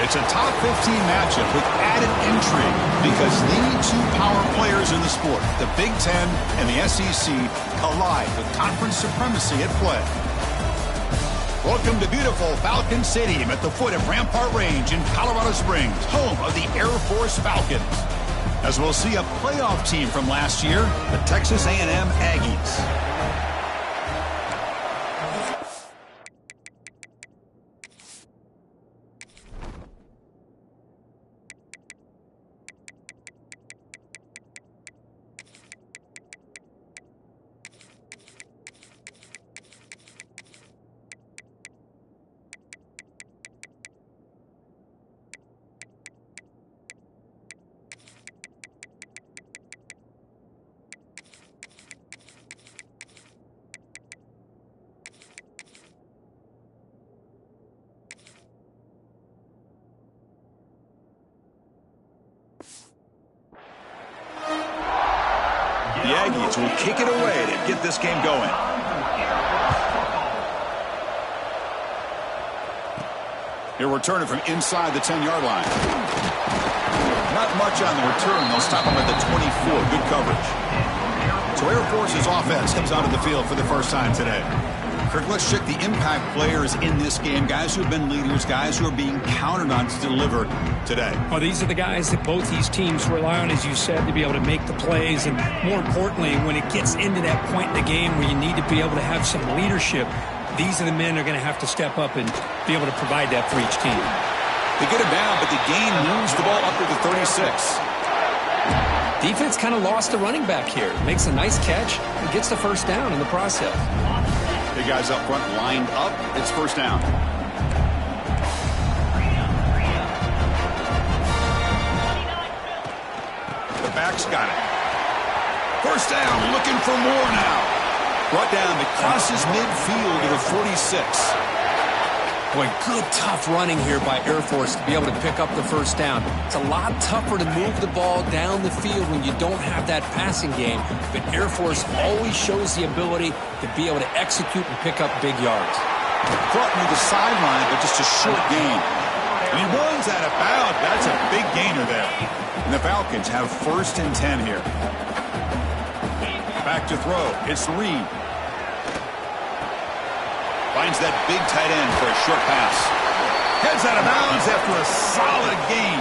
It's a top 15 matchup with added intrigue because the two power players in the sport, the Big Ten and the SEC, collide with conference supremacy at play. Welcome to beautiful Falcon Stadium at the foot of Rampart Range in Colorado Springs, home of the Air Force Falcons. As we'll see a playoff team from last year, the Texas A&M Aggies. The Aggies will kick it away to get this game going. He'll return it from inside the 10-yard line. Not much on the return. They'll stop him at the 24. Good coverage. So Air Force's offense comes onto the field for the first time today. Kirk, let's check the impact players in this game. Guys who have been leaders, guys who are being counted on to deliver today. Well, these are the guys that both these teams rely on, as you said, to be able to make the plays. And more importantly, when it gets into that point in the game where you need to be able to have some leadership, these are the men that are going to have to step up and be able to provide that for each team. They get it down, but the gain moves the ball up to the 36. Defense kind of lost the running back here. Makes a nice catch and gets the first down in the process. The guys up front lined up. It's first down. The back's got it. First down, looking for more now. Brought down across his midfield to the 46. Boy, good tough running here by Air Force to be able to pick up the first down. It's a lot tougher to move the ball down the field when you don't have that passing game, but Air Force always shows the ability to be able to execute and pick up big yards. Brought near the sideline, but just a short gain. And he runs out of bounds. That's a big gainer there. And the Falcons have first and 10 here. Back to throw. It's Reed. Finds that big tight end for a short pass. Heads out of bounds after a solid gain.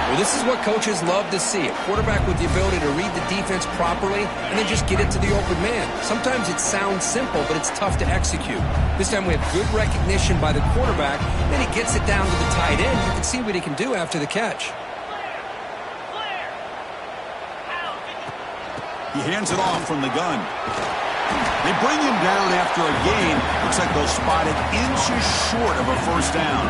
Well, this is what coaches love to see. A quarterback with the ability to read the defense properly and then just get it to the open man. Sometimes it sounds simple, but it's tough to execute. This time we have good recognition by the quarterback. Then he gets it down to the tight end. You can see what he can do after the catch. He hands it off from the gun. They bring him down after a gain. Looks like they'll spot it inches short of a first down.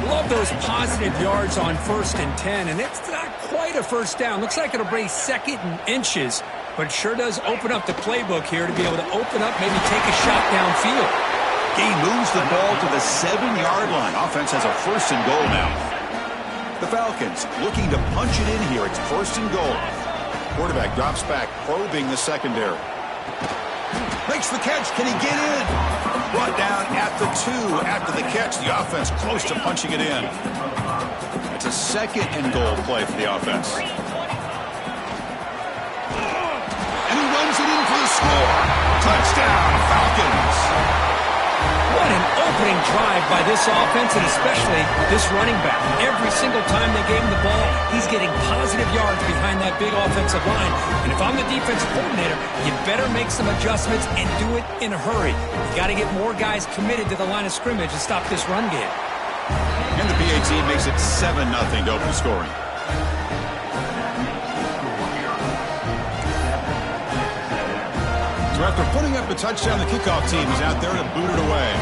Love those positive yards on first and 10, and it's not quite a first down. Looks like it'll bring second and inches, but it sure does open up the playbook here to be able to open up, maybe take a shot downfield. Gain moves the ball to the 7-yard line. Offense has a first and goal now. The Falcons looking to punch it in here. It's first and goal. Quarterback drops back, probing the secondary. Makes the catch. Can he get in? Brought down at the 2 after the catch. The offense close to punching it in. It's a second and goal play for the offense. And he runs it in for the score. Touchdown, Falcons. What an opening drive by this offense, and especially this running back. Every single time they gave him the ball, he's getting positive yards behind that big offensive line. And if I'm the defensive coordinator, you better make some adjustments and do it in a hurry. You got to get more guys committed to the line of scrimmage and stop this run game. And the PAT makes it 7-0 to open scoring. So after putting up a touchdown, the kickoff team is out there to boot it away.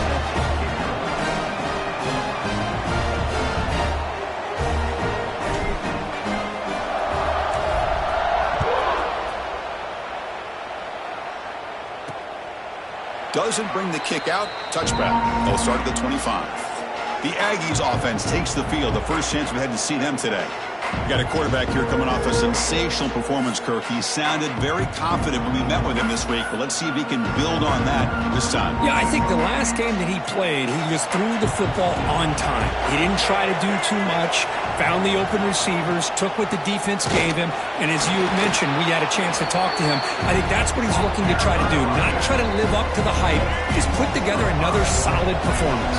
Doesn't bring the kick out. Touchback. They'll start at the 25. The Aggies offense takes the field. The first chance we had to see them today. We got a quarterback here coming off a sensational performance, Kirk. He sounded very confident when we met with him this week, but let's see if he can build on that this time. Yeah, I think the last game that he played, he just threw the football on time. He didn't try to do too much, found the open receivers, took what the defense gave him, and as you mentioned, we had a chance to talk to him. I think that's what he's looking to try to do, not try to live up to the hype, just put together another solid performance.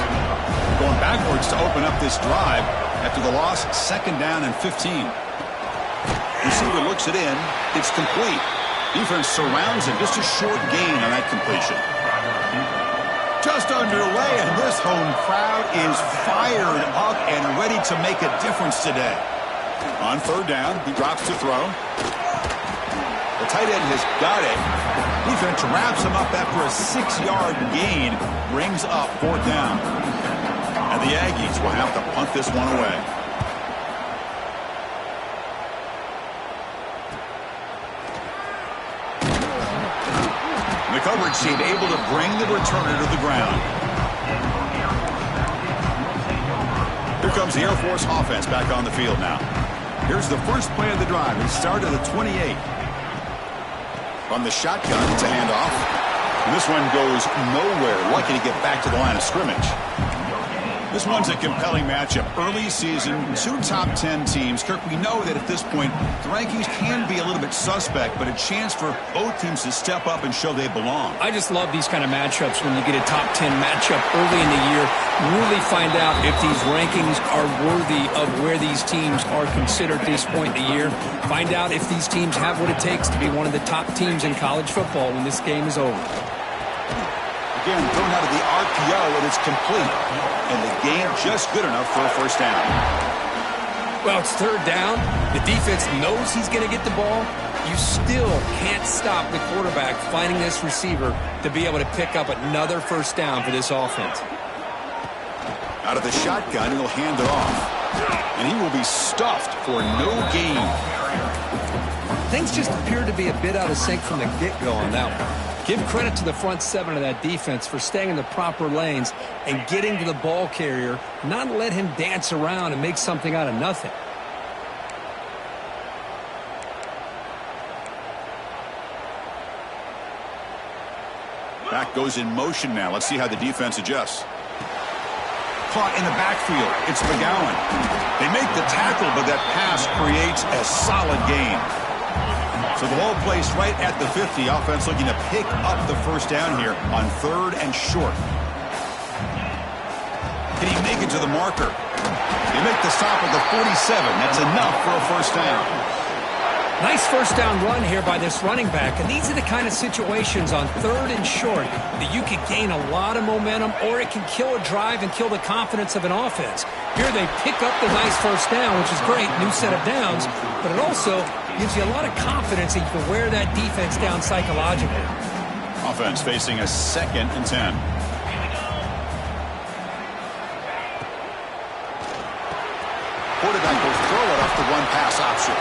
Going backwards to open up this drive. After the loss, 2nd down and 15. Receiver looks it in. It's complete. Defense surrounds him. Just a short gain on that completion. Just underway, and this home crowd is fired up and ready to make a difference today. On 3rd down, he drops to throw. The tight end has got it. Defense wraps him up after a 6-yard gain. Brings up 4th down. And the Aggies will have to punt this one away. The coverage team able to bring the returner to the ground. Here comes the Air Force offense back on the field now. Here's the first play of the drive. It started at 28. From the shotgun, it's a handoff. And this one goes nowhere. Lucky to get back to the line of scrimmage. This one's a compelling matchup. Early season, 2 top 10 teams. Kirk, we know that at this point, the rankings can be a little bit suspect, but a chance for both teams to step up and show they belong. I just love these kind of matchups when you get a top 10 matchup early in the year. Really find out if these rankings are worthy of where these teams are considered at this point in the year. Find out if these teams have what it takes to be one of the top teams in college football when this game is over. Again, thrown out of the RPO, and it's complete. And the game just good enough for a first down. Well, it's 3rd down. The defense knows he's going to get the ball. You still can't stop the quarterback finding this receiver to be able to pick up another first down for this offense. Out of the shotgun, he'll hand it off. And he will be stuffed for no gain. Things just appear to be a bit out of sync from the get-go on that one. Give credit to the front 7 of that defense for staying in the proper lanes and getting to the ball carrier, not let him dance around and make something out of nothing. Back goes in motion now. Let's see how the defense adjusts. Caught in the backfield. It's McGowan. They make the tackle, but that pass creates a solid gain. So the ball placed right at the 50. Offense looking to pick up the first down here on 3rd and short. Can he make it to the marker? They make the stop at the 47. That's enough for a first down. Nice first down run here by this running back. And these are the kind of situations on 3rd and short that you could gain a lot of momentum, or it can kill a drive and kill the confidence of an offense. Here they pick up the nice first down, which is great, new set of downs, but it also gives you a lot of confidence that you can wear that defense down psychologically. Offense facing a 2nd and 10. Quarterback will throw it off the one pass option.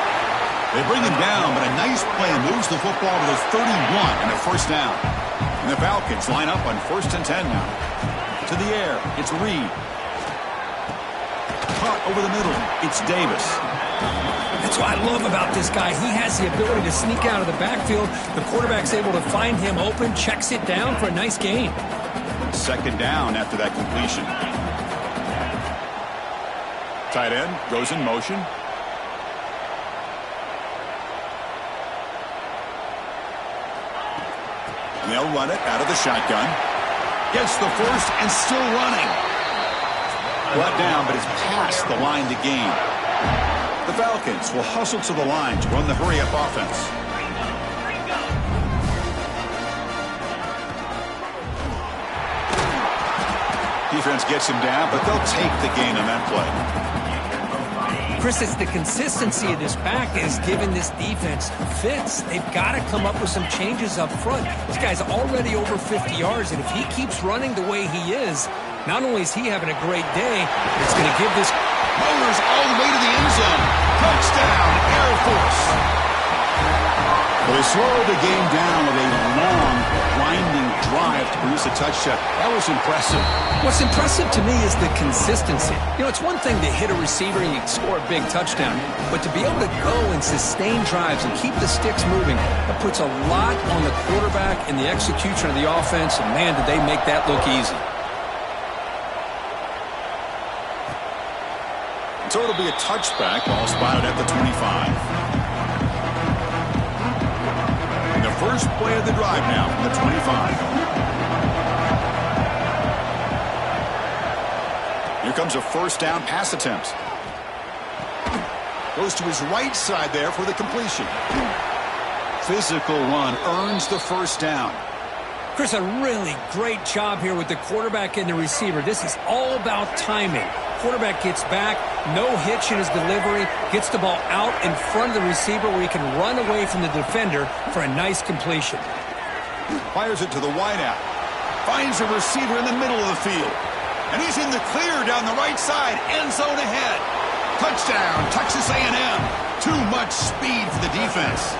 They bring him down, but a nice play moves the football to the 31 and a first down. And the Falcons line up on 1st and 10 now. To the air, it's Reed. Caught over the middle, it's Davis. That's what I love about this guy. He has the ability to sneak out of the backfield. The quarterback's able to find him open, checks it down for a nice gain. 2nd down after that completion. Tight end goes in motion. And they'll run it out of the shotgun. Gets the first and still running. Brought down, but it's past the line to gain. The Falcons will hustle to the line to run the hurry-up offense. Defense gets him down, but they'll take the gain on that play. Chris, it's the consistency of this back that has given this defense fits. They've got to come up with some changes up front. This guy's already over 50 yards, and if he keeps running the way he is, not only is he having a great day, it's going to give this... Motors all the way to the end zone. Touchdown, Air Force. Well, they slowed the game down with a long, winding drive to produce a touchdown. That was impressive. What's impressive to me is the consistency. You know, it's one thing to hit a receiver and you score a big touchdown, but to be able to go and sustain drives and keep the sticks moving, that puts a lot on the quarterback and the execution of the offense, and man, did they make that look easy. So it'll be a touchback, ball spotted at the 25. And the first play of the drive now from the 25. Here comes a first down pass attempt. Goes to his right side there for the completion. Physical run earns the first down. Chris, a really great job here with the quarterback and the receiver. This is all about timing. Quarterback gets back, no hitch in his delivery, gets the ball out in front of the receiver where he can run away from the defender for a nice completion. Fires it to the wideout. Finds a receiver in the middle of the field. And he's in the clear down the right side, end zone ahead. Touchdown, Texas A&M. Too much speed for the defense.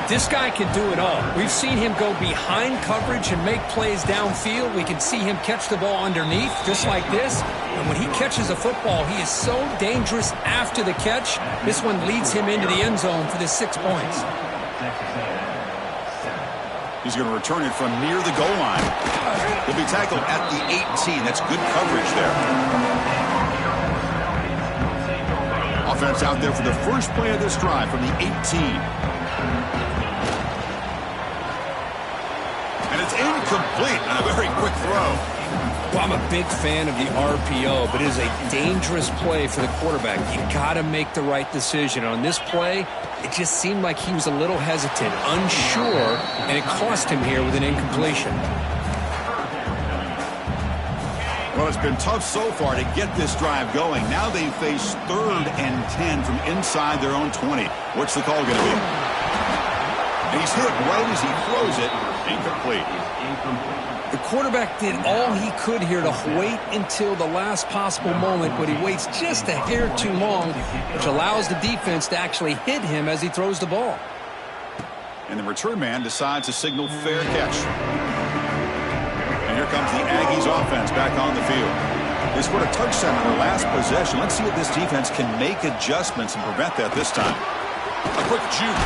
This guy can do it all. We've seen him go behind coverage and make plays downfield. We can see him catch the ball underneath, just like this. And when he catches a football, he is so dangerous after the catch. This one leads him into the end zone for the 6 points. He's going to return it from near the goal line. He'll be tackled at the 18. That's good coverage there. Offense out there for the first play of this drive from the 18. And it's incomplete on a very quick throw. Well, I'm a big fan of the RPO, but it is a dangerous play for the quarterback. You got to make the right decision. On this play, it just seemed like he was a little hesitant, unsure, and it cost him here with an incompletion. Well, it's been tough so far to get this drive going. Now they face 3rd and 10 from inside their own 20. What's the call going to be? He's hit right as he throws it. Incomplete. The quarterback did all he could here to wait until the last possible moment, but he waits just a hair too long, which allows the defense to actually hit him as he throws the ball. And the return man decides to signal fair catch. And here comes the Aggies offense back on the field. They scored a touchdown on their last possession. Let's see if this defense can make adjustments and prevent that this time. A quick juke.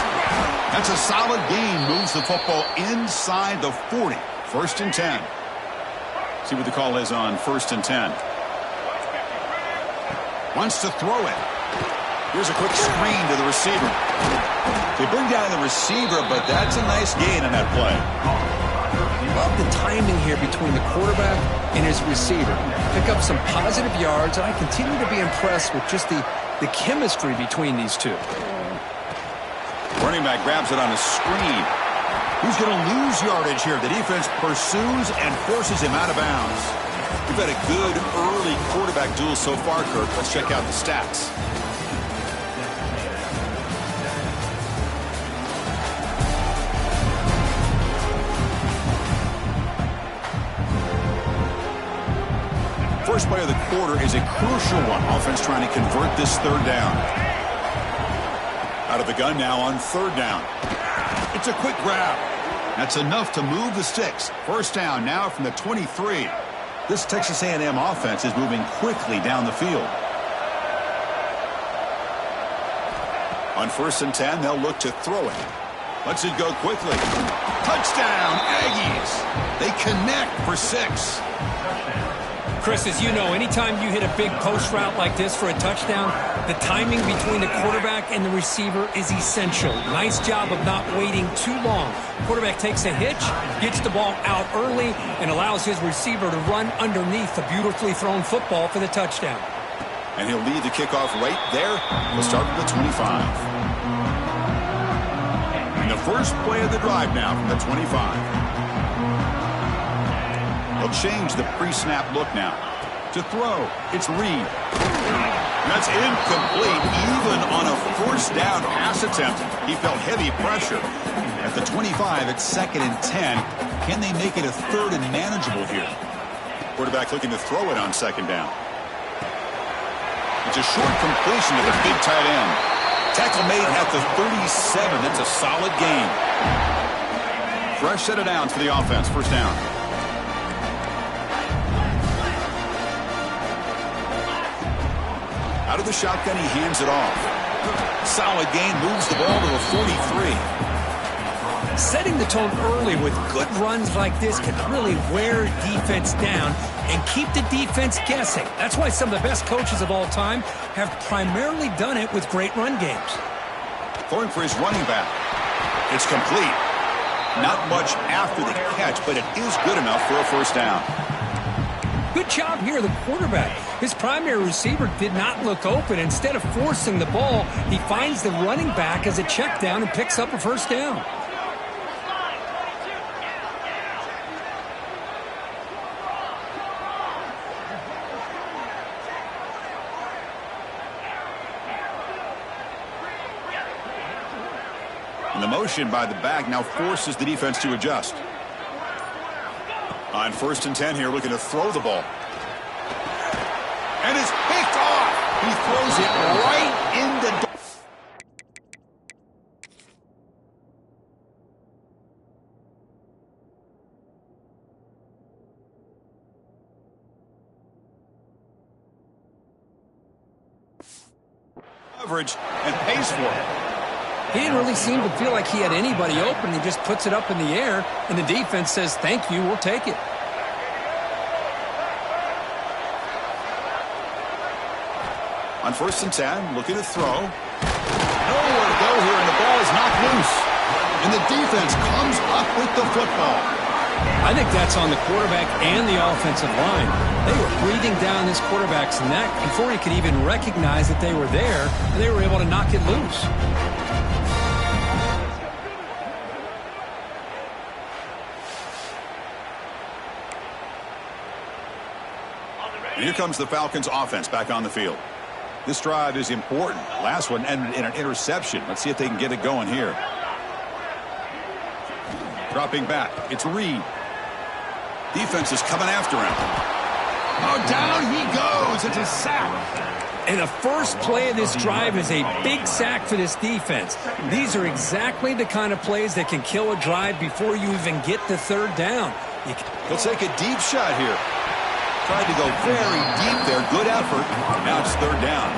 That's a solid gain. Moves the football inside the 40. 1st and 10. See what the call is on 1st and 10. Wants to throw it. Here's a quick screen to the receiver. They bring down the receiver, but that's a nice gain on that play. Love the timing here between the quarterback and his receiver. Pick up some positive yards, and I continue to be impressed with just the chemistry between these two. Running back grabs it on a screen. Who's going to lose yardage here? The defense pursues and forces him out of bounds. We've had a good early quarterback duel so far, Kirk. Let's check out the stats. First play of the quarter is a crucial one. Offense trying to convert this 3rd down. Out of the gun now on 3rd down. It's a quick grab. That's enough to move the sticks. First down now from the 23. This Texas A&M offense is moving quickly down the field. On 1st and 10, they'll look to throw it. Lets it go quickly. Touchdown, Aggies. They connect for 6. Chris, as you know, anytime you hit a big post route like this for a touchdown, the timing between the quarterback and the receiver is essential. Nice job of not waiting too long. Quarterback takes a hitch, gets the ball out early, and allows his receiver to run underneath the beautifully thrown football for the touchdown. And he'll lead the kickoff right there. We'll start with the 25. And the first play of the drive now from the 25. They'll change the pre-snap look now. To throw, it's Reed. That's incomplete, even on a 1st down pass attempt. He felt heavy pressure. At the 25, it's 2nd and 10. Can they make it a 3rd and manageable here? Quarterback looking to throw it on 2nd down. It's a short completion to the big tight end. Tackle made at the 37. That's a solid gain. Fresh set of downs for the offense. First down. Out of the shotgun, he hands it off. Solid gain, moves the ball to the 43. Setting the tone early with good runs like this can really wear defense down and keep the defense guessing. That's why some of the best coaches of all time have primarily done it with great run games. Going for his running back. It's complete. Not much after the catch, but it is good enough for a first down. Good job here, the quarterback. His primary receiver did not look open. Instead of forcing the ball, he finds the running back as a check down and picks up a first down. And the motion by the back now forces the defense to adjust. On 1st and 10 here, looking to throw the ball. And it's picked off. He throws it right in the... coverage and pays for it. He didn't really seem to feel like he had anybody open. He just puts it up in the air, and the defense says, thank you, we'll take it. On 1st and 10, looking to throw. Nowhere to go here, and the ball is knocked loose. And the defense comes up with the football. I think that's on the quarterback and the offensive line. They were breathing down this quarterback's neck before he could even recognize that they were there, and they were able to knock it loose. And here comes the Falcons offense back on the field. This drive is important. Last one ended in an interception. Let's see if they can get it going here. Dropping back. It's Reed. Defense is coming after him. Oh, down he goes. It's a sack. And the first play of this drive is a big sack for this defense. These are exactly the kind of plays that can kill a drive before you even get to 3rd down. He'll take a deep shot here. Tried to go very deep there. Good effort. Now it's 3rd down.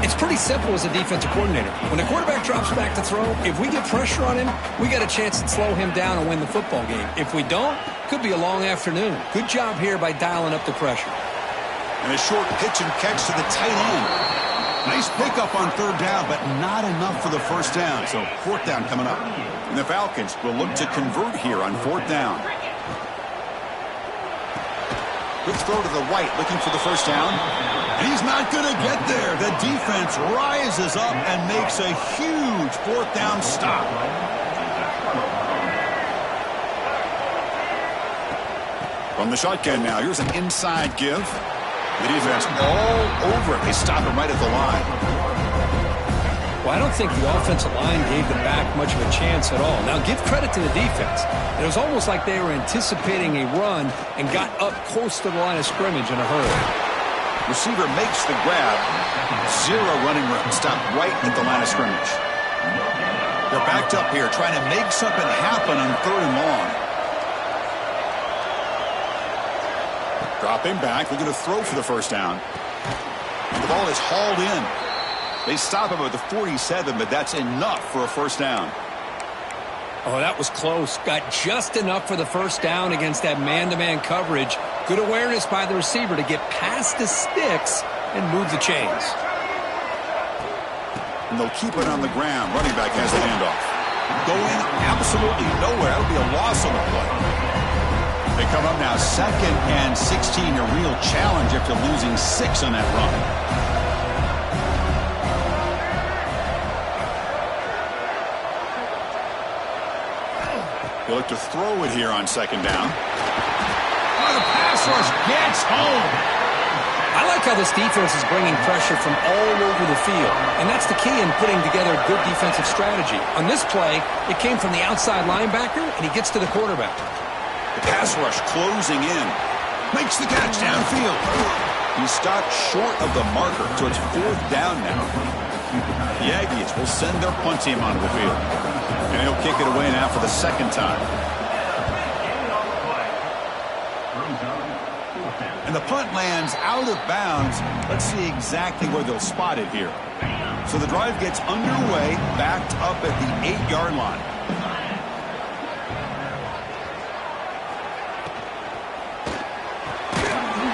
It's pretty simple as a defensive coordinator. When the quarterback drops back to throw, if we get pressure on him, we got a chance to slow him down and win the football game. If we don't, could be a long afternoon. Good job here by dialing up the pressure. And a short pitch and catch to the tight end. Nice pickup on 3rd down, but not enough for the first down. So 4th down coming up. And the Falcons will look to convert here on 4th down. Good throw to the right, looking for the first down. And he's not going to get there. The defense rises up and makes a huge 4th down stop. From the shotgun now, here's an inside give. The defense all over it. They stop him right at the line. Well, I don't think the offensive line gave the back much of a chance at all. Now, give credit to the defense. It was almost like they were anticipating a run and got up close to the line of scrimmage in a hurry. Receiver makes the grab. 0 running room. Stopped right at the line of scrimmage. They're backed up here, trying to make something happen on 3rd and long. Dropping back, looking to throw for the first down. The ball is hauled in. They stop him at the 47, but that's enough for a first down. Oh, that was close. Got just enough for the first down against that man-to-man coverage. Good awareness by the receiver to get past the sticks and move the chains. And they'll keep it on the ground. Running back has the handoff. Going absolutely nowhere. That would be a loss on the play. They come up now 2nd and 16. A real challenge after losing 6 on that run. They look to throw it here on 2nd down. Oh, the pass rush gets home. I like how this defense is bringing pressure from all over the field, and that's the key in putting together a good defensive strategy. On this play, it came from the outside linebacker, and he gets to the quarterback. The pass rush closing in. Makes the catch downfield. He stopped short of the marker, so it's 4th down now. The Aggies will send their punt team onto the field. And he'll kick it away now for the second time. And the punt lands out of bounds. Let's see exactly where they'll spot it here. So the drive gets underway, backed up at the 8-yard line.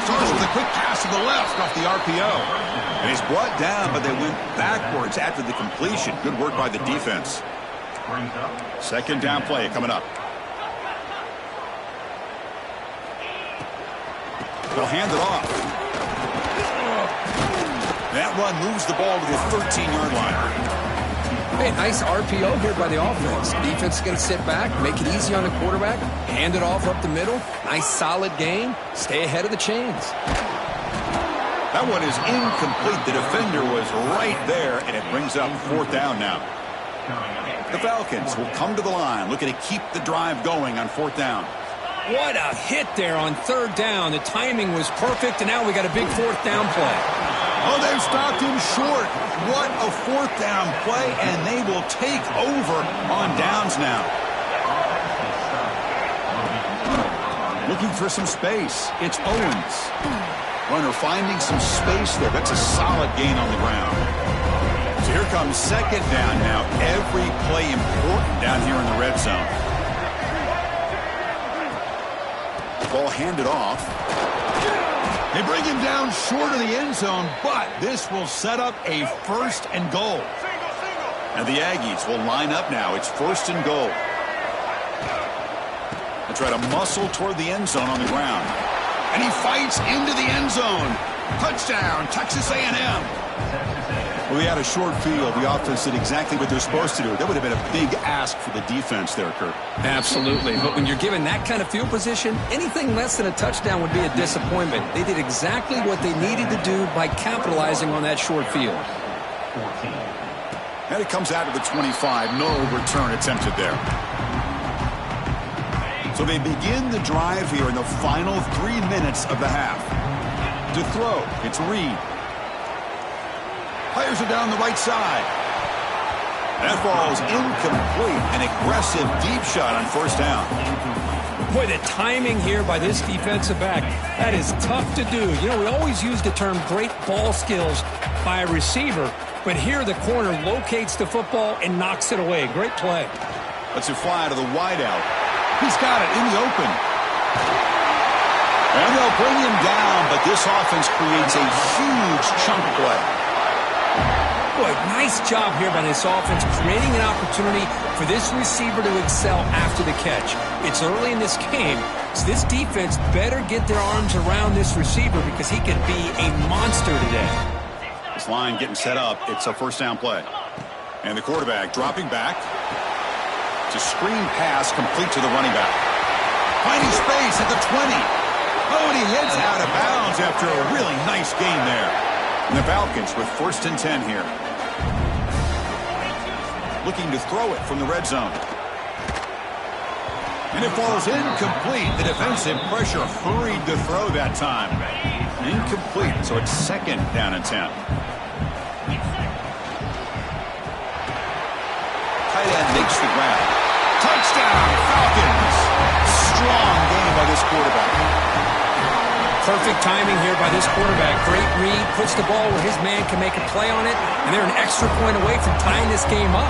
Starts with a quick pass to the left off the RPO. And he's brought down, but they went backwards after the completion. Good work by the defense. Second down play coming up. They'll hand it off. That run moves the ball to the 13-yard line. Hey, nice RPO here by the offense. Defense is going to sit back, make it easy on the quarterback, hand it off up the middle. Nice solid game. Stay ahead of the chains. That one is incomplete. The defender was right there, and it brings up fourth down now. The Falcons will come to the line, looking to keep the drive going on fourth down. What a hit there on third down. The timing was perfect, and now we got a big fourth down play. Oh, they've stopped him short. What a fourth down play, and they will take over on downs now. Looking for some space. It's Owens. Runner finding some space there. That's a solid gain on the ground. So here comes second down now. Every play important down here in the red zone. Ball handed off. They bring him down short of the end zone, but this will set up a first and goal. And the Aggies will line up now. It's first and goal. They try to muscle toward the end zone on the ground. And he fights into the end zone. Touchdown, Texas A&M. Well, we had a short field. The offense did exactly what they're supposed to do. That would have been a big ask for the defense there, Kurt. Absolutely. But when you're given that kind of field position, anything less than a touchdown would be a disappointment. They did exactly what they needed to do by capitalizing on that short field. And it comes out of the 25. No return attempted there. So they begin the drive here in the final 3 minutes of the half. To throw, it's Reed. Fires it down the right side. That falls incomplete. An aggressive deep shot on first down. Boy, the timing here by this defensive back, that is tough to do. You know, we always use the term great ball skills by a receiver, but here the corner locates the football and knocks it away. Great play. Lets it fly to the wideout. He's got it in the open. And they'll bring him down, but this offense creates a huge chunk play. Boy, nice job here by this offense, creating an opportunity for this receiver to excel after the catch. It's early in this game, so this defense better get their arms around this receiver because he could be a monster today. This line getting set up. It's a first down play. And the quarterback dropping back. It's a screen pass complete to the running back. Finding space at the 20. Oh, and he heads out of bounds after a really nice gain there. And the Falcons with first and 10 here. Looking to throw it from the red zone. And it falls incomplete. The defensive pressure hurried to throw that time. Incomplete, so it's second down and 10. Tight end makes the grab. Touchdown, Falcons! Strong game by this quarterback. Perfect timing here by this quarterback. Great read, puts the ball where his man can make a play on it, and they're an extra point away from tying this game up.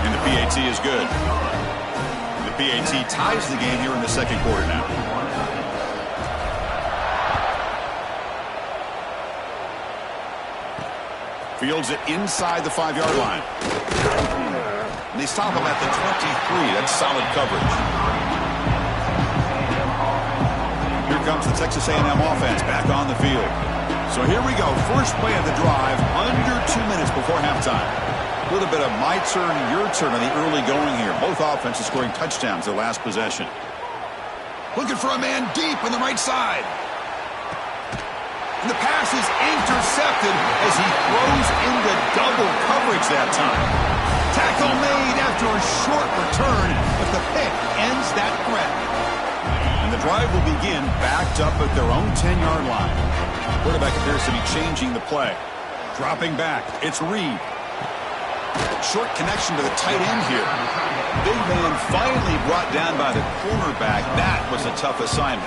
And the PAT is good. The PAT ties the game here in the second quarter now. Fields it inside the 5-yard line. And they stop him at the 23. That's solid coverage. Here comes the Texas A&M offense back on the field. So here we go. First play of the drive, under 2 minutes before halftime. A little bit of my turn, your turn on the early going here. Both offenses scoring touchdowns their last possession. Looking for a man deep on the right side. And the pass is intercepted as he throws into double coverage that time. Tackle made after a short return, but the pick ends that threat. And the drive will begin backed up at their own 10-yard line. Quarterback appears to be changing the play. Dropping back, it's Reed. Short connection to the tight end here. Big man finally brought down by the cornerback. That was a tough assignment.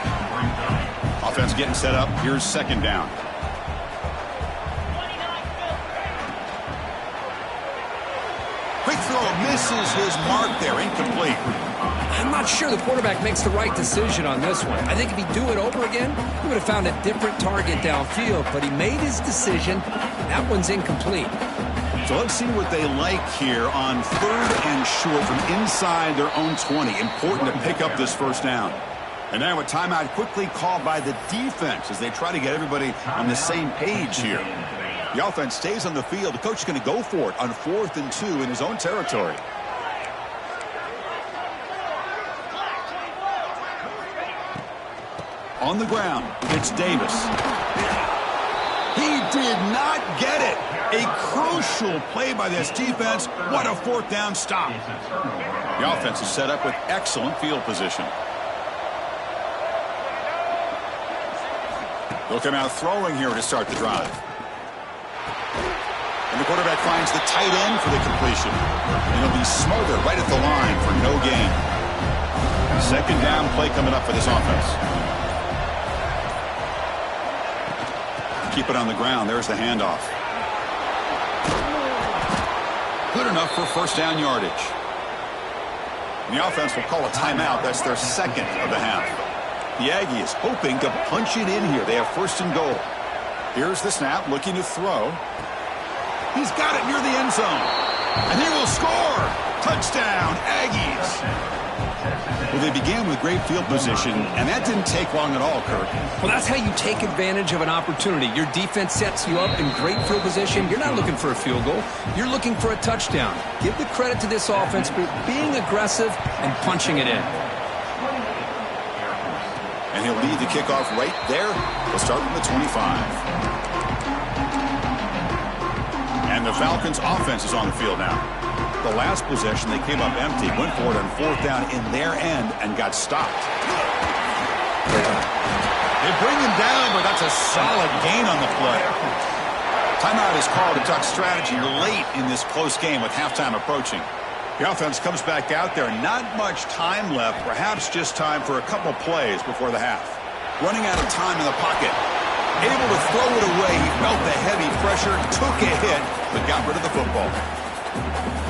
Offense getting set up. Here's second down. Quick throw misses his mark there. Incomplete. I'm not sure the quarterback makes the right decision on this one. I think if he'd do it over again, he would have found a different target downfield. But he made his decision. That one's incomplete. So let's see what they like here on 3rd and short from inside their own 20. Important to pick up this first down. And now a timeout quickly called by the defense as they try to get everybody on the same page here. The offense stays on the field. The coach is going to go for it on 4th and 2 in his own territory. On the ground, it's Davis. He did not get it. A crucial play by this defense. What a 4th down stop. The offense is set up with excellent field position. They'll come out throwing here to start the drive. And the quarterback finds the tight end for the completion. And he'll be smothered right at the line for no gain. Second down play coming up for this offense. Keep it on the ground. There's the handoff. Good enough for first down yardage. And the offense will call a timeout. That's their second of the half. The Aggies hoping to punch it in here. They have 1st and goal. Here's the snap, looking to throw. He's got it near the end zone. And he will score. Touchdown, Aggies. Well, they began with great field position, and that didn't take long at all, Kirk. Well, that's how you take advantage of an opportunity. Your defense sets you up in great field position. You're not looking for a field goal. You're looking for a touchdown. Give the credit to this offense for being aggressive and punching it in. And he'll lead the kickoff right there. We'll start from the 25. And the Falcons' offense is on the field now. The last possession, they came up empty, went for it on 4th down in their end, and got stopped. They bring him down, but that's a solid gain on the play. Timeout is called to talk strategy late in this close game with halftime approaching. The offense comes back out there. Not much time left, perhaps just time for a couple plays before the half. Running out of time in the pocket. Able to throw it away. He felt the heavy pressure, took a hit, but got rid of the football.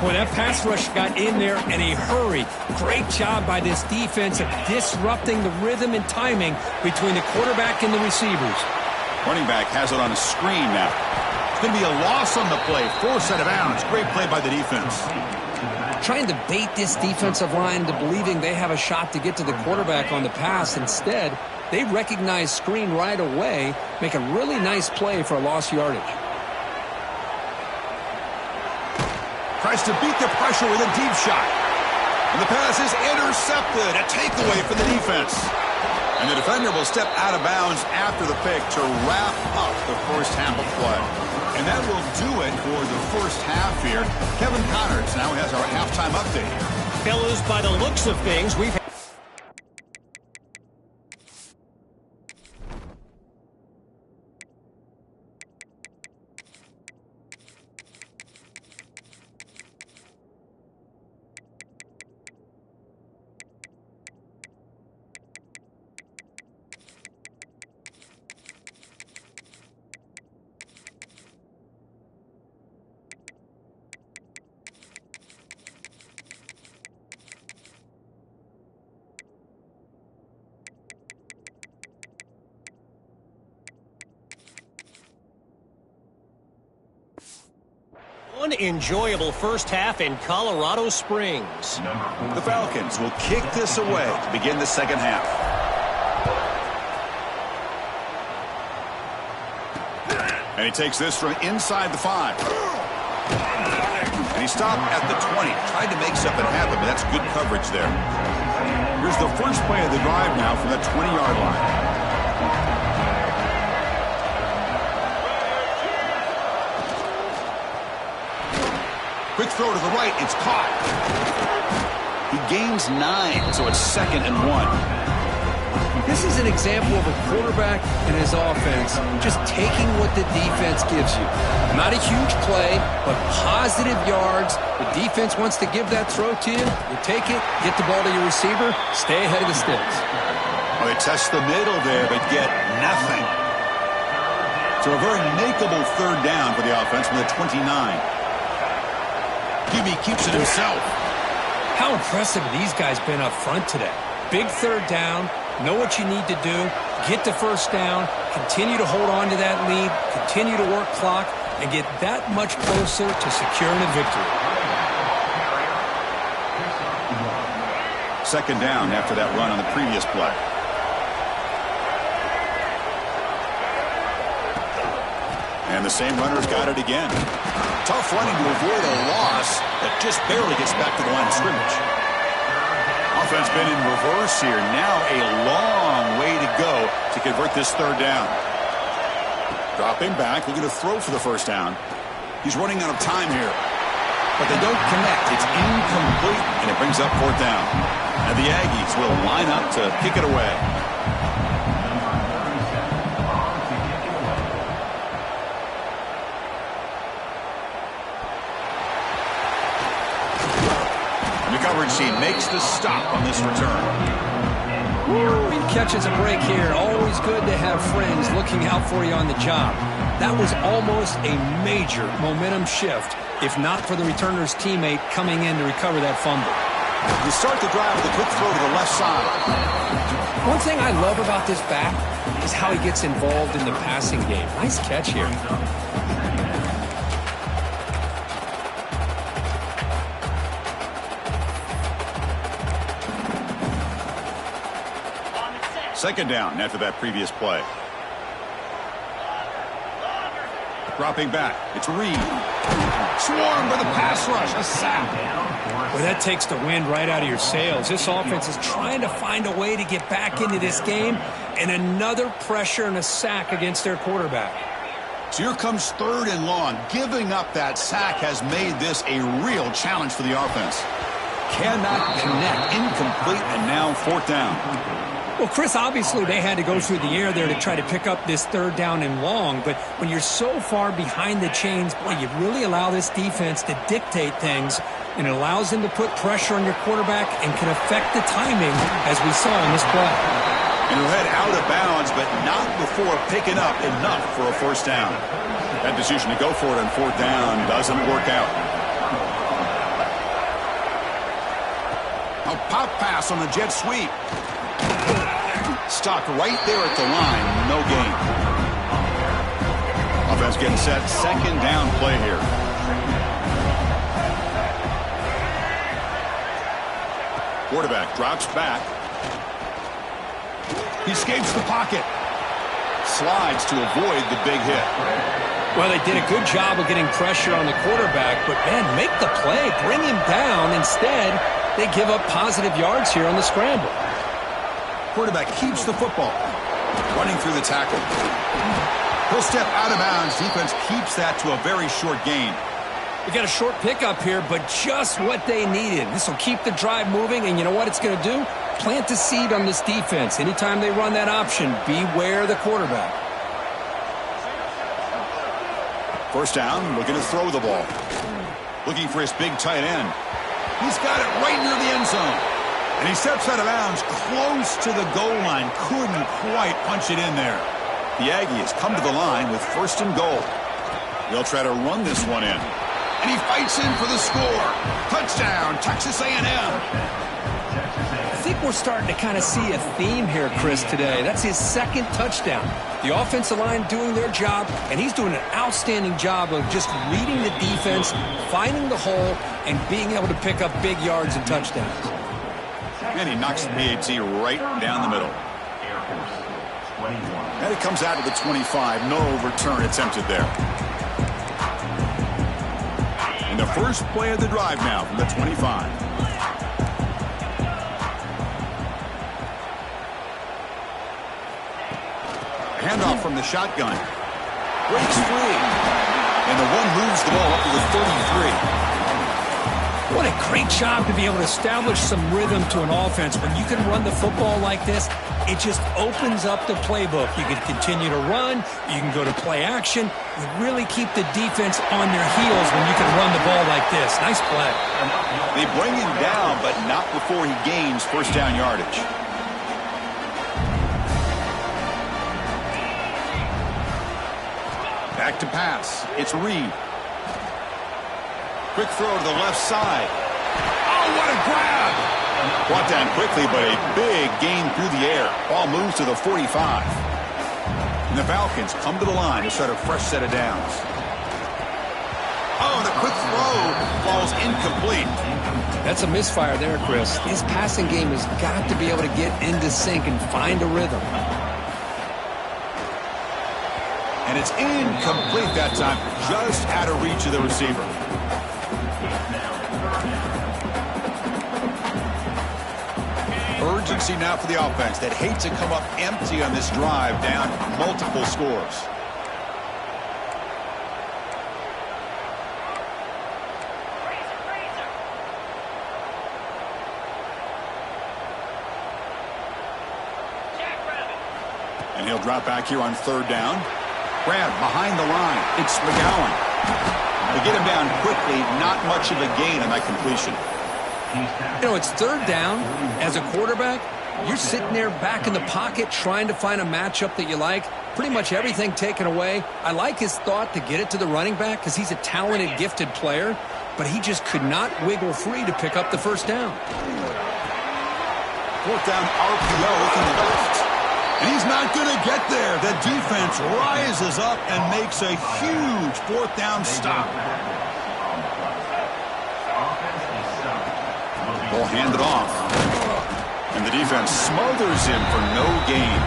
Boy, that pass rush got in there in a hurry. Great job by this defense of disrupting the rhythm and timing between the quarterback and the receivers. Running back has it on a screen now. It's going to be a loss on the play. 4th set of bounds. Great play by the defense. Trying to bait this defensive line to believing they have a shot to get to the quarterback on the pass. Instead, they recognize screen right away, make a really nice play for a lost yardage. Tries to beat the pressure with a deep shot. And the pass is intercepted. A takeaway for the defense. And the defender will step out of bounds after the pick to wrap up the first half of play. And that will do it for the first half here. Kevin Connors now has our halftime update. Fellas, by the looks of things, we've one enjoyable first half in Colorado Springs. The Falcons will kick this away to begin the second half. And he takes this from inside the 5. And he stopped at the 20. Tried to make something happen, but that's good coverage there. Here's the first play of the drive now from the 20-yard line. Quick throw to the right. It's caught. He gains 9, so it's 2nd and 1. This is an example of a quarterback and his offense just taking what the defense gives you. Not a huge play, but positive yards. The defense wants to give that throw to you. You take it, get the ball to your receiver, stay ahead of the sticks. Well, they test the middle there, but get nothing. So a very makeable third down for the offense from the 29. QB keeps it himself. How impressive have these guys been up front today? Big third down, know what you need to do, get the first down, continue to hold on to that lead, continue to work clock, and get that much closer to securing a victory. Second down after that run on the previous play. And the same runner's got it again. Tough running to avoid a loss that just barely gets back to the line of scrimmage. Offense been in reverse here. Now a long way to go to convert this third down. Dropping back, looking to throw for the first down. He's running out of time here. But they don't connect. It's incomplete, and it brings up fourth down. And the Aggies will line up to kick it away. Coverage team makes the stop on this return. Woo, he catches a break here. Always good to have friends looking out for you on the job. That was almost a major momentum shift, if not for the returner's teammate coming in to recover that fumble. You start the drive with a quick throw to the left side. One thing I love about this back is how he gets involved in the passing game. Nice catch here. Second down after that previous play. Dropping back. It's Reed. Swarmed by the pass rush. A sack. Well, that takes the wind right out of your sails. This offense is trying to find a way to get back into this game, and another pressure and a sack against their quarterback. So here comes third and long. Giving up that sack has made this a real challenge for the offense. Cannot connect. Incomplete, and now fourth down. Well, Chris, obviously they had to go through the air there to try to pick up this third down and long, but when you're so far behind the chains, boy, you really allow this defense to dictate things, and it allows them to put pressure on your quarterback and can affect the timing, as we saw in this play. And he'll head out of bounds, but not before picking up enough for a first down. That decision to go for it on fourth down doesn't work out. A pop pass on the jet sweep. Stopped right there at the line. No gain. Offense getting set. Second down play here. Quarterback drops back. He escapes the pocket. Slides to avoid the big hit. Well, they did a good job of getting pressure on the quarterback, but, man, make the play. Bring him down. Instead, they give up positive yards here on the scramble. Quarterback keeps the football. Running through the tackle. He'll step out of bounds. Defense keeps that to a very short gain. We got a short pickup here, but just what they needed. This will keep the drive moving, and you know what it's going to do? Plant a seed on this defense. Anytime they run that option, beware the quarterback. First down, looking to throw the ball. Looking for his big tight end. He's got it right near the end zone. And he steps out of bounds close to the goal line. Couldn't quite punch it in there. The Aggies come to the line with first and goal. They'll try to run this one in. And he fights in for the score. Touchdown, Texas A&M. I think we're starting to kind of see a theme here, Chris, today. That's his second touchdown. The offensive line doing their job, and he's doing an outstanding job of just reading the defense, finding the hole, and being able to pick up big yards and touchdowns. And he knocks the PAT right down the middle. And it comes out to the 25. No return attempted there. And the first play of the drive now from the 25. Handoff from the shotgun. Breaks free. And the one moves the ball up to the 33. What a great job to be able to establish some rhythm to an offense. When you can run the football like this, it just opens up the playbook. You can continue to run. You can go to play action. You really keep the defense on their heels when you can run the ball like this. Nice play. They bring him down, but not before he gains first down yardage. Back to pass. It's Reed. Quick throw to the left side. Oh, what a grab! Brought down quickly, but a big gain through the air. Ball moves to the 45. And the Falcons come to the line to start a fresh set of downs. Oh, and a quick throw falls incomplete. That's a misfire there, Chris. His passing game has got to be able to get into sync and find a rhythm. And it's incomplete that time, just out of reach of the receiver. Urgency now for the offense that hates to come up empty on this drive, down multiple scores. And he'll drop back here on third down. Grab behind the line. It's McGowan. They get him down quickly. Not much of a gain on that completion. You know, it's third down. As a quarterback, you're sitting there back in the pocket trying to find a matchup that you like. Pretty much everything taken away. I like his thought to get it to the running back because he's a talented, gifted player, but he just could not wiggle free to pick up the first down. Fourth down RPO looking left. And he's not going to get there. The defense rises up and makes a huge fourth down stop. Ball handed off. And the defense smothers him for no gain.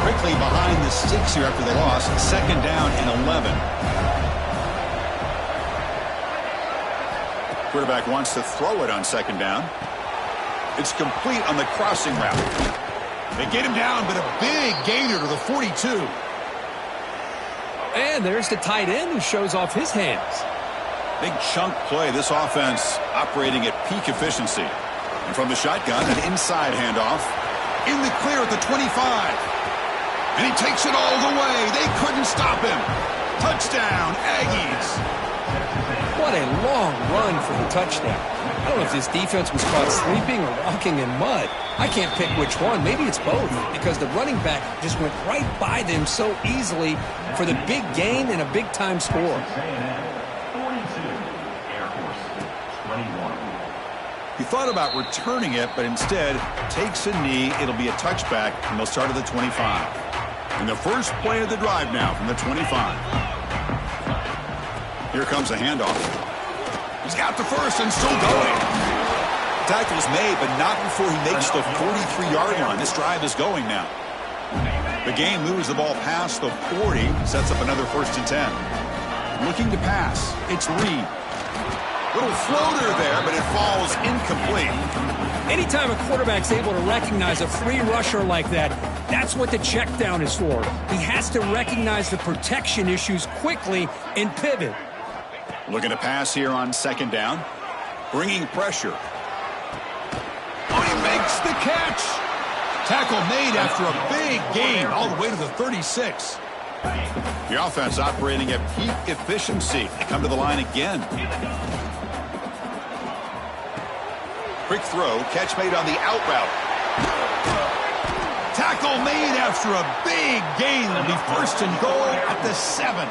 Quickly behind the sticks here after the loss. Second down and 11. Quarterback wants to throw it on second down. It's complete on the crossing route. They get him down, but a big gainer to the 42. And there's the tight end who shows off his hands. Big chunk play. This offense operating at peak efficiency. And from the shotgun, an inside handoff. In the clear at the 25. And he takes it all the way. They couldn't stop him. Touchdown, Aggies. What a long run for the touchdown. I don't know if this defense was caught sleeping or walking in mud. I can't pick which one. Maybe it's both, because the running back just went right by them so easily for the big gain and a big-time score. He thought about returning it, but instead takes a knee. It'll be a touchback, and they'll start at the 25. And the first play of the drive now from the 25. Here comes a handoff. He's got the first and still going. Tackle's made, but not before he makes the 43-yard line. This drive is going now. The game moves the ball past the 40, sets up another first and 10. Looking to pass. It's Reed. Little floater there, but it falls incomplete. Anytime a quarterback's able to recognize a free rusher like that, that's what the check down is for. He has to recognize the protection issues quickly and pivot. Looking to pass here on second down. Bringing pressure. Oh, he makes the catch. Tackle made after a big gain all the way to the 36. The offense operating at peak efficiency. They come to the line again. Quick throw. Catch made on the out route. Tackle made after a big gain. It'll be first and goal at the 7.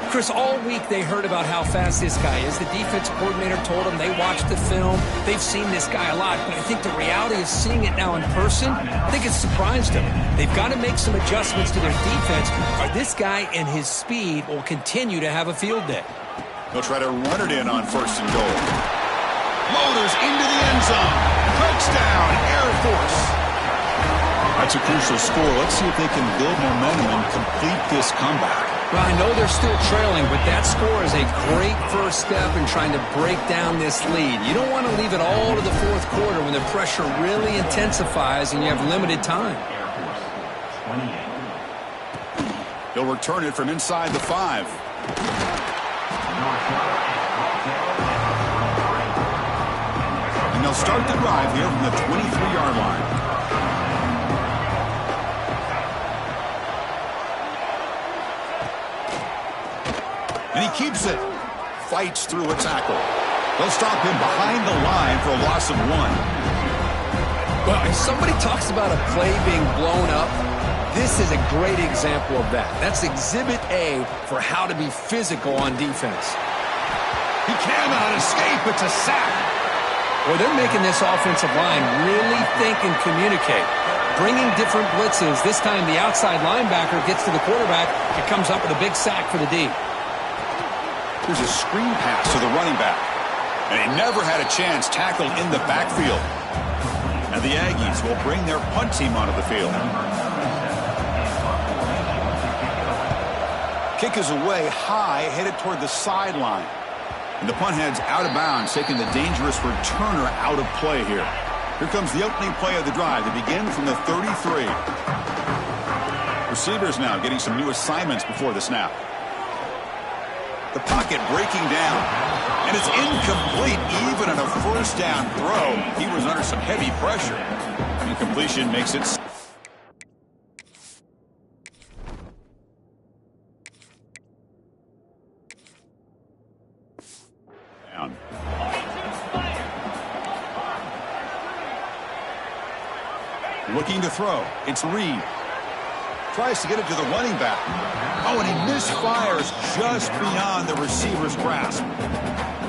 Chris, all week they heard about how fast this guy is. The defensive coordinator told them they watched the film. They've seen this guy a lot, but I think the reality is seeing it now in person, I think it's surprised them. They've got to make some adjustments to their defense, or this guy and his speed will continue to have a field day. They'll try to run it in on first and goal. Motors into the end zone. Touchdown, Air Force. That's a crucial score. Let's see if they can build momentum and complete this comeback. Well, I know they're still trailing, but that score is a great first step in trying to break down this lead. You don't want to leave it all to the fourth quarter when the pressure really intensifies and you have limited time. They'll return it from inside the 5. he'll start the drive here from the 23-yard line. And he keeps it. Fights through a tackle. They'll stop him behind the line for a loss of 1. Well, if somebody talks about a play being blown up, this is a great example of that. That's exhibit A for how to be physical on defense. He cannot escape. It's a sack. Well, they're making this offensive line really think and communicate. Bringing different blitzes. This time the outside linebacker gets to the quarterback. It comes up with a big sack for the D. There's a screen pass to the running back. And he never had a chance tackled in the backfield. And the Aggies will bring their punt team onto the field. Kick is away high, headed toward the sideline. And the punt heads out of bounds, taking the dangerous returner out of play here. Here comes the opening play of the drive to begin from the 33. Receivers now getting some new assignments before the snap. The pocket breaking down. And it's incomplete even on a first down throw. He was under some heavy pressure. Incompletion makes it... down. Looking to throw. It's Reed. Tries to get it to the running back. Oh, and he misfires just beyond the receiver's grasp.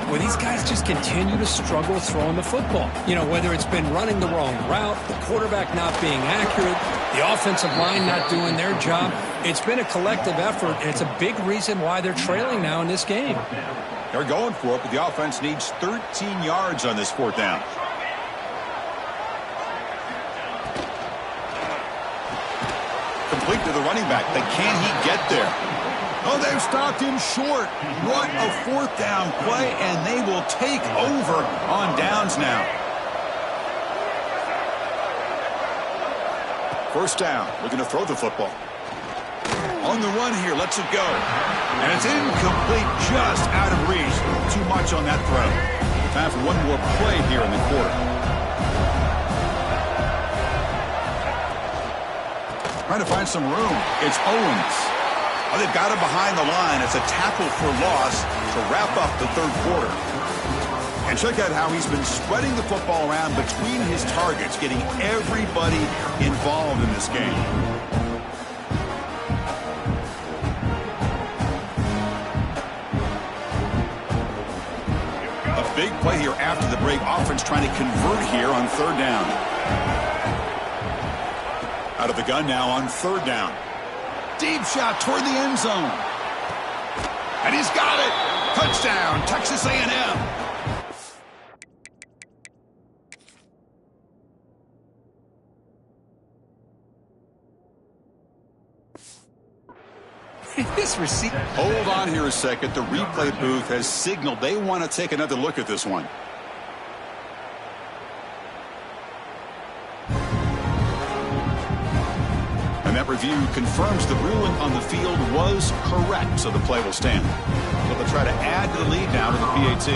Well, these guys just continue to struggle throwing the football. You know, whether it's been running the wrong route, the quarterback not being accurate, the offensive line not doing their job. It's been a collective effort, and it's a big reason why they're trailing now in this game. They're going for it, but the offense needs 13 yards on this 4th down. Complete to the running back, but can he get there? Oh, they've stopped him short. What a 4th down play, and they will take over on downs now. 1st down, looking to throw the football. On the run here, lets it go. And it's incomplete, just out of reach. Too much on that throw. Time for one more play here in the quarter. Trying to find some room. It's Owens. Oh, they've got him behind the line. It's a tackle for loss to wrap up the 3rd quarter. And check out how he's been spreading the football around between his targets, getting everybody involved in this game. A big play here after the break. Offense trying to convert here on 3rd down. Out of the gun now on 3rd down. Deep shot toward the end zone. And he's got it. Touchdown, Texas A&M. This receiver. Hold on here a second. The replay booth has signaled they want to take another look at this one. And that review confirms the ruling on the field was correct, so the play will stand. So they'll try to add to the lead now to the PAT.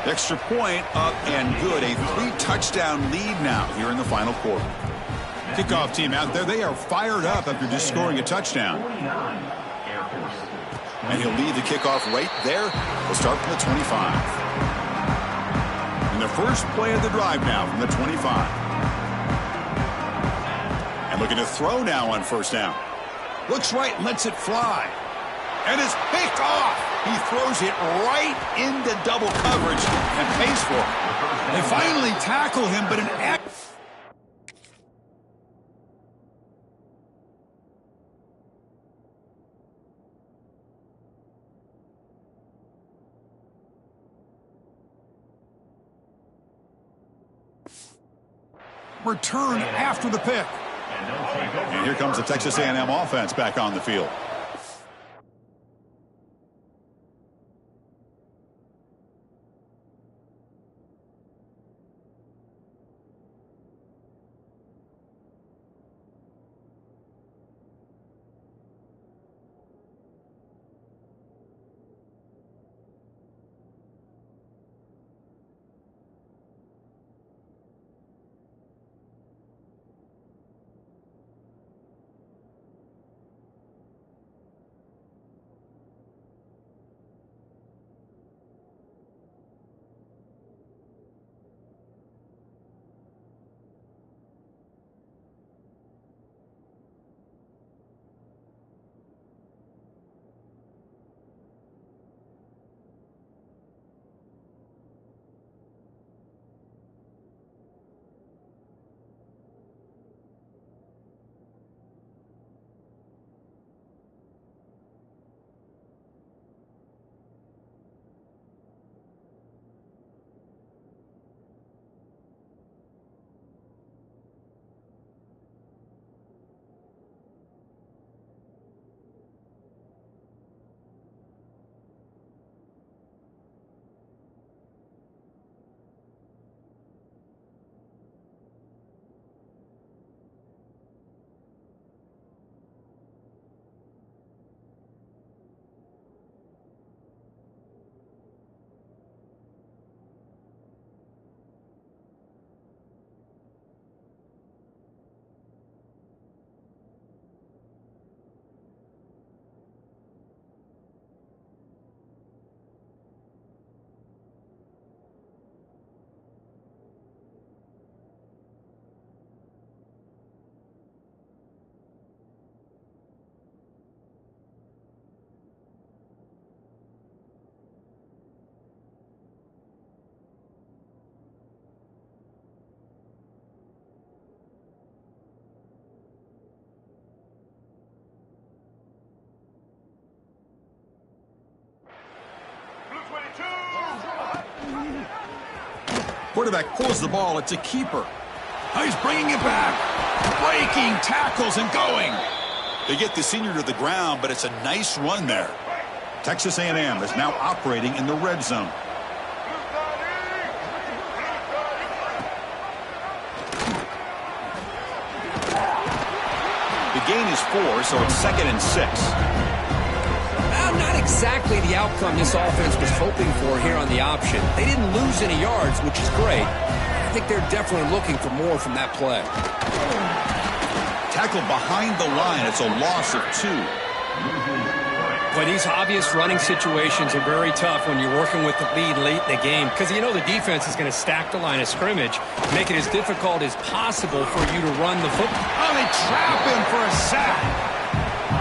Extra point up and good. A 3-touchdown lead now here in the final quarter. Kickoff team out there, they are fired up after just scoring a touchdown. And he'll lead the kickoff right there. We'll start from the 25. And the first play of the drive now from the 25. And looking to throw now on 1st down. Looks right, lets it fly. And it's picked off. He throws it right into double coverage and pays for it. They finally tackle him, but an... return after the pick. And here comes the Texas A&M offense back on the field. Quarterback pulls the ball. It's a keeper. Oh, he's bringing it back. Breaking tackles and going. They get the senior to the ground, but it's a nice run there. Texas A&M is now operating in the red zone. The gain is 4, so it's 2nd and 6. Not exactly the outcome this offense was hoping for here on the option. They didn't lose any yards, which is great. I think they're definitely looking for more from that play. Tackled behind the line. It's a loss of 2. Well, these obvious running situations are very tough when you're working with the lead late in the game because you know the defense is going to stack the line of scrimmage, make it as difficult as possible for you to run the football. Oh, they trap him for a sack.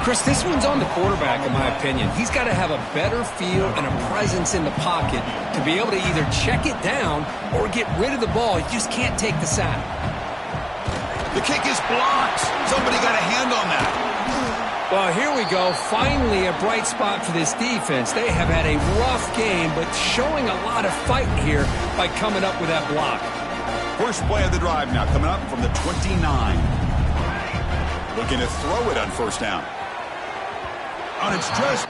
Chris, this one's on the quarterback, in my opinion. He's got to have a better feel and a presence in the pocket to be able to either check it down or get rid of the ball. He just can't take the sack. The kick is blocked. Somebody got a hand on that. Well, here we go. Finally, a bright spot for this defense. They have had a rough game, but showing a lot of fight here by coming up with that block. First play of the drive now coming up from the 29. Looking to throw it on first down. And it's just...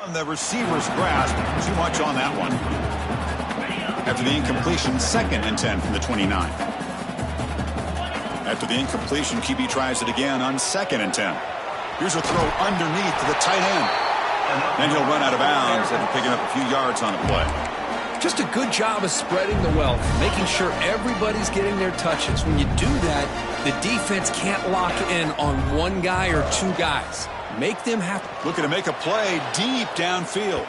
on the receiver's grasp. Too much on that one. After the incompletion, 2nd and 10 from the 29. After the incompletion, QB tries it again on 2nd and 10. Here's a throw underneath to the tight end. Then he'll run out of bounds after picking up a few yards on the play. Just a good job of spreading the wealth, making sure everybody's getting their touches. When you do that, the defense can't lock in on one guy or two guys. Make them have... Looking to make a play deep downfield.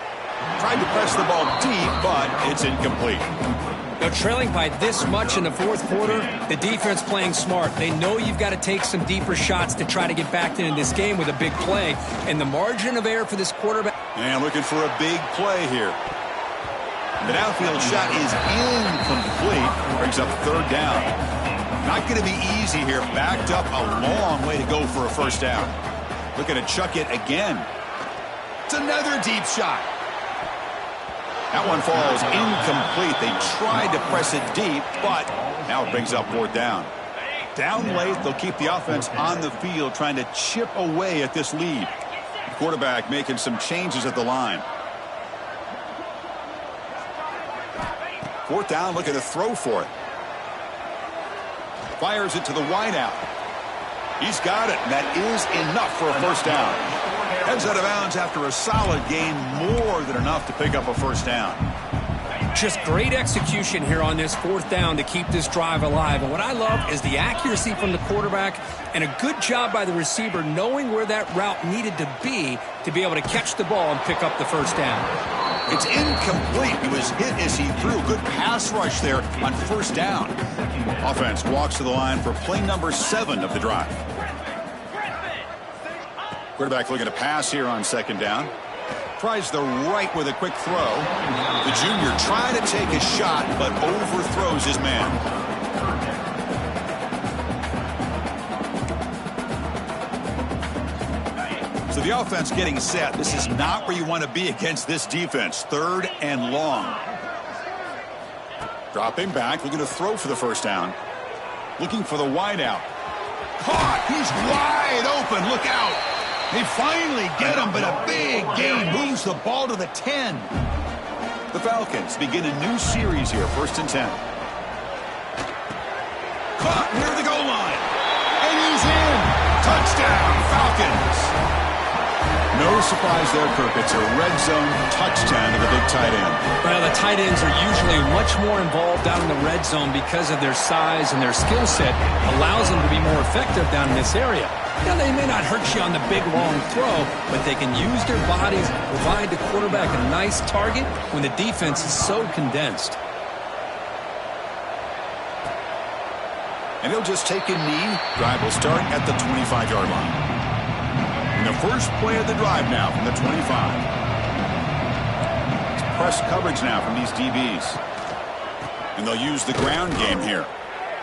Tried to press the ball deep, but it's incomplete. Now, trailing by this much in the fourth quarter, the defense playing smart. They know you've got to take some deeper shots to try to get back into this game with a big play. And the margin of error for this quarterback... And looking for a big play here. The downfield shot is incomplete. Brings up 3rd down. Not going to be easy here. Backed up a long way to go for a first down. Looking to chuck it again. It's another deep shot. That one falls incomplete. They tried to press it deep, but now it brings up 4th down. Down late, they'll keep the offense on the field, trying to chip away at this lead. The quarterback making some changes at the line. 4th down, looking to throw for it. Fires it to the wideout. He's got it, and that is enough for a first down. Heads out of bounds after a solid gain, more than enough to pick up a first down. Just great execution here on this 4th down to keep this drive alive. And what I love is the accuracy from the quarterback and a good job by the receiver knowing where that route needed to be able to catch the ball and pick up the first down. It's incomplete. He was hit as he threw. Good pass rush there on first down. Offense walks to the line for play number 7 of the drive. Quarterback looking to pass here on 2nd down. Tries the right with a quick throw. The junior trying to take a shot, but overthrows his man. So the offense getting set. This is not where you want to be against this defense. 3rd and long. Dropping back, looking to throw for the first down. Looking for the wideout. Caught! He's wide open. Look out! They finally get him, but a big gain moves the ball to the 10. The Falcons begin a new series here, 1st and 10. Caught near the goal line. And he's in. Touchdown, Falcons. No surprise there, Kirk. It's a red zone touchdown to the big tight end. Well, the tight ends are usually much more involved down in the red zone because of their size and their skill set allows them to be more effective down in this area. Now, they may not hurt you on the big, long throw, but they can use their bodies, provide the quarterback a nice target when the defense is so condensed. And he'll just take a knee. Drive will start at the 25-yard line. And the first play of the drive now from the 25. It's press coverage now from these DBs. And they'll use the ground game here.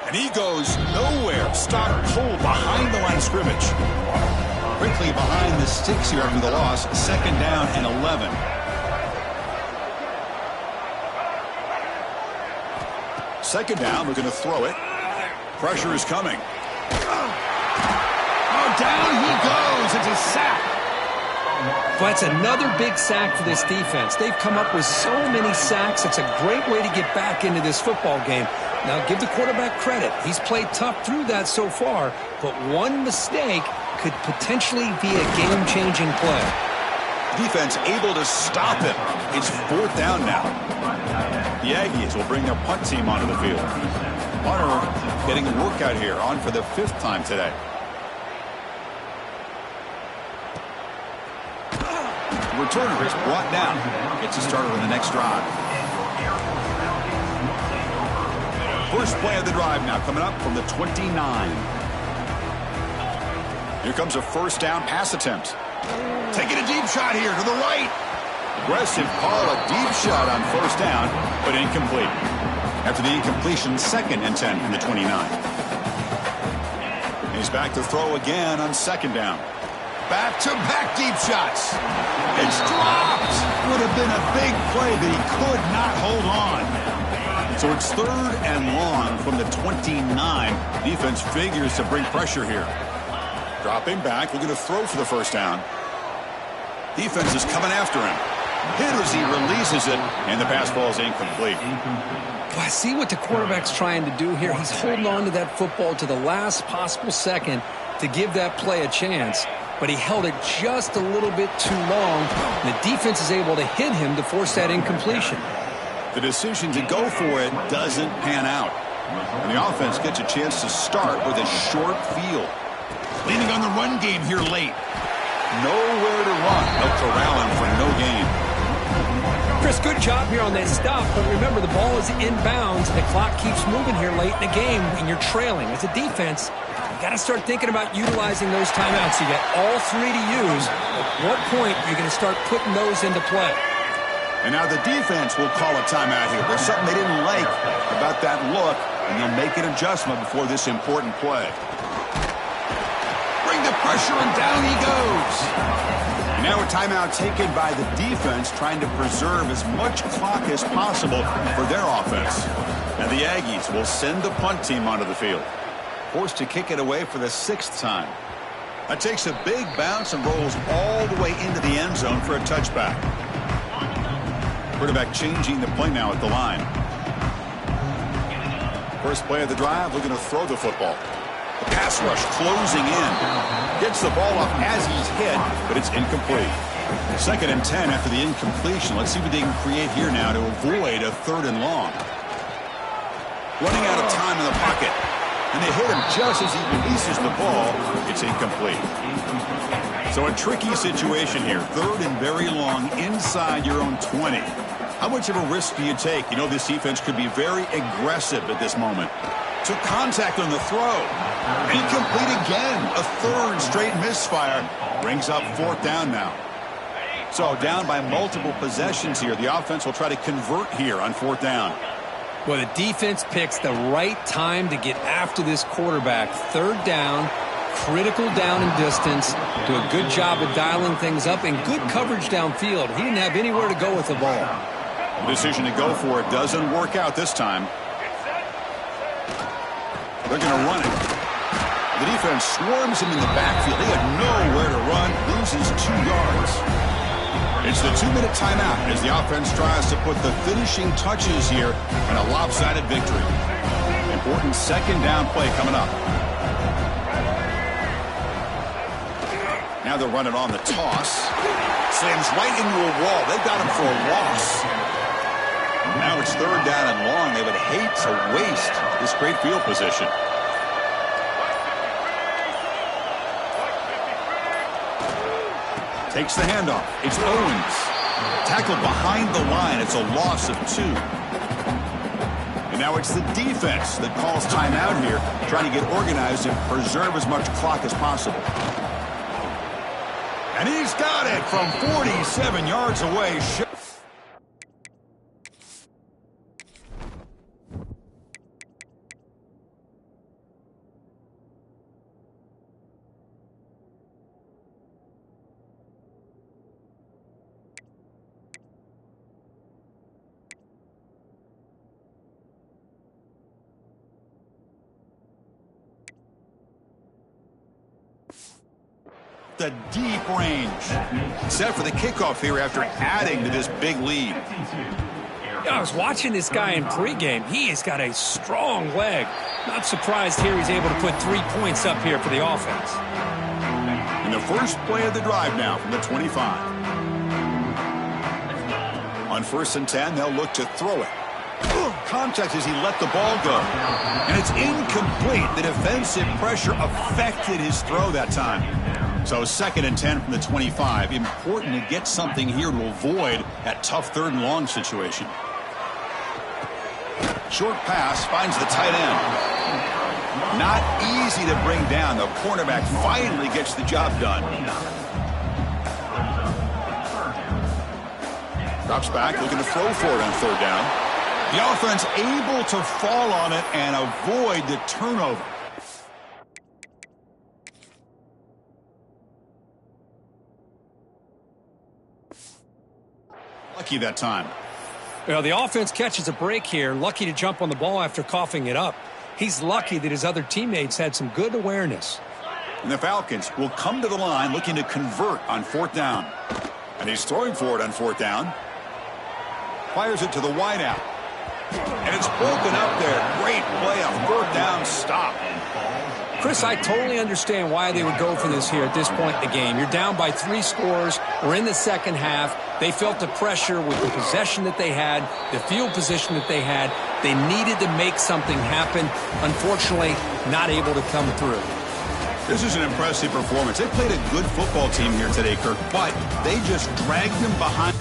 And he goes nowhere. Stop cold behind the line of scrimmage. quickly behind the sticks here after the loss. 2nd down and 11. Second down, we're going to throw it. Pressure is coming. Oh, down he goes. It's a sack. Well, that's another big sack for this defense. They've come up with so many sacks. It's a great way to get back into this football game. Now, give the quarterback credit. He's played tough through that so far, but one mistake could potentially be a game-changing play. Defense able to stop him. It's 4th down now. The Aggies will bring their punt team onto the field. Hunter getting a workout here, on for the 5th time today. The returner is brought down. Gets a starter on the next drive. First play of the drive now coming up from the 29. Here comes a 1st down pass attempt. Taking a deep shot here to the right. Aggressive call, a deep shot on 1st down, but incomplete. After the incompletion, 2nd and 10 from the 29. He's back to throw again on 2nd down. Back-to-back deep shots. It's dropped. Would have been a big play, but he could not hold on. So it's 3rd and long from the 29. Defense figures to bring pressure here. Dropping back, we're going to throw for the 1st down. Defense is coming after him. Hit as he releases it, and the pass falls incomplete. Well, I see what the quarterback's trying to do here. He's holding on to that football to the last possible second to give that play a chance, but he held it just a little bit too long, and the defense is able to hit him to force that incompletion. The decision to go for it doesn't pan out, and the offense gets a chance to start with a short field. Leaning on the run game here late. Nowhere to run. They'll corral him for no gain. Chris, good job here on that stop, but remember, the ball is inbounds, and the clock keeps moving here late in the game, and you're trailing. As a defense, you got to start thinking about utilizing those timeouts. You got all 3 to use. At what point are you going to start putting those into play? And now the defense will call a timeout here. There's something they didn't like about that look, and they'll make an adjustment before this important play. Bring the pressure, and down he goes. And now a timeout taken by the defense, trying to preserve as much clock as possible for their offense. And the Aggies will send the punt team onto the field. Forced to kick it away for the 6th time. That takes a big bounce and rolls all the way into the end zone for a touchback. Quarterback changing the play now at the line. First play of the drive, we're going to throw the football. The pass rush closing in. Gets the ball off as he's hit, but it's incomplete. 2nd and 10 after the incompletion. Let's see what they can create here now to avoid a 3rd and long. Running out of time in the pocket. And they hit him just as he releases the ball. It's incomplete. So a tricky situation here. 3rd and very long inside your own 20. How much of a risk do you take? You know this defense could be very aggressive at this moment. Took contact on the throw. Incomplete again. A 3rd straight misfire. Brings up 4th down now. So down by multiple possessions here. The offense will try to convert here on 4th down. Well, the defense picks the right time to get after this quarterback. 3rd down, critical down and distance. Do a good job of dialing things up and good coverage downfield. He didn't have anywhere to go with the ball. The decision to go for it doesn't work out this time. They're going to run it. The defense swarms him in the backfield. He had nowhere to run. Loses 2 yards. It's the 2-minute timeout as the offense tries to put the finishing touches here in a lopsided victory. Important 2nd down play coming up. Now they'll run it on the toss. Slams right into a wall. They've got him for a loss. Now it's 3rd down and long. They would hate to waste this great field position. Takes the handoff. It's Owens. Tackled behind the line. It's a loss of 2. And now it's the defense that calls timeout here, trying to get organized and preserve as much clock as possible. And he's got it from 47 yards away. the deep range. Set for the kickoff here after adding to this big lead. I was watching this guy in pregame. He has got a strong leg. Not surprised here he's able to put 3 points up here for the offense. And the first play of the drive now from the 25. On 1st and 10, they'll look to throw it. Contact as he let the ball go. And it's incomplete. The defensive pressure affected his throw that time. So 2nd and 10 from the 25. Important to get something here to avoid that tough 3rd and long situation. Short pass finds the tight end. Not easy to bring down. The cornerback finally gets the job done. Drops back, looking to throw for it on 3rd down. The offense able to fall on it and avoid the turnover. Lucky that time. Well, the offense catches a break here. Lucky to jump on the ball after coughing it up. He's lucky that his other teammates had some good awareness. And the Falcons will come to the line looking to convert on 4th down. And he's throwing for it on 4th down. Fires it to the wideout. And it's broken up there. Great play, a 4th down stop. Chris, I totally understand why they would go for this here at this point in the game. You're down by 3 scores. We're in the second half. They felt the pressure with the possession that they had, the field position that they had. They needed to make something happen. Unfortunately, not able to come through. This is an impressive performance. They played a good football team here today, Kirk, but they just dragged them behind.